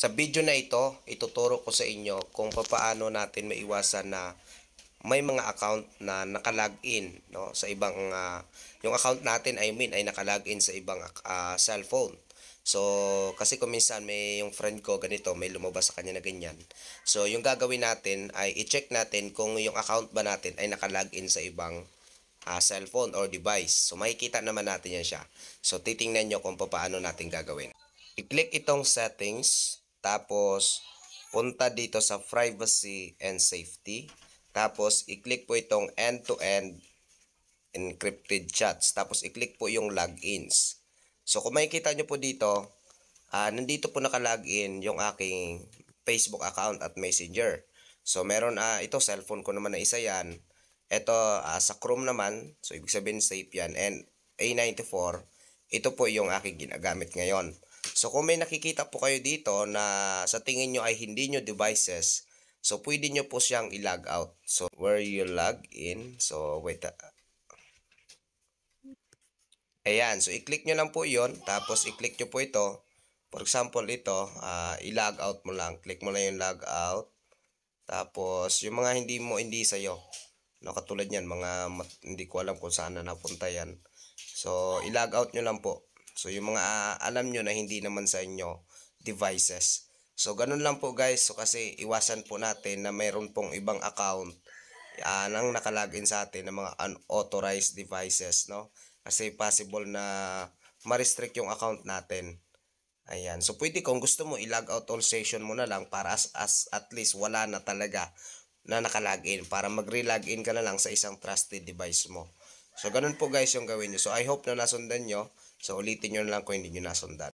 Sa video na ito, ituturo ko sa inyo kung paano natin maiwasan na may mga account na naka-login, no, sa ibang yung account natin ay naka-login sa ibang cellphone. So, kasi kung minsan may yung friend ko ganito, may lumabas sa kanya na ganyan. So, yung gagawin natin ay i-check natin kung yung account ba natin ay naka-login sa ibang cellphone or device. So, makikita naman natin yan siya. So, titingnan nyo kung paano natin gagawin. I-click itong settings, tapos punta dito sa privacy and safety. Tapos, i-click po itong end-to-end encrypted chats. Tapos, i-click po yung logins. So, kung makikita nyo po dito, nandito po naka-login yung aking Facebook account at Messenger. So, meron, ito, cellphone ko naman na isa yan. Ito, sa Chrome naman, so ibig sabihin safe yan. And A94, ito po yung aking ginagamit ngayon. So, kung may nakikita po kayo dito na sa tingin nyo ay hindi nyo devices, so pwede nyo po siyang i-log out. So, where you log in, so wait, ayan, so i-click nyo lang po yon, tapos i-click nyo po ito. For example, ito, i-log out mo lang. Click mo lang yung log out. Tapos, yung mga hindi sa'yo. No, katulad yan, hindi ko alam kung saan na napunta yan. So, i-log out nyo lang po. So, yung mga alam nyo na hindi naman sa inyo devices. So, ganun lang po guys. So, kasi iwasan po natin na mayroon pong ibang account nang nakalagin sa atin ng mga unauthorized devices, no? Kasi possible na ma-restrict yung account natin. Ayan. So, pwede kung gusto mo, i-log out all session mo na lang para at least wala na talaga na nakalagin. Para mag-re-login ka na lang sa isang trusted device mo. So, ganun po guys yung gawin nyo. So, I hope na nasundan nyo. So, ulitin nyo na lang kung hindi nyo nasundan.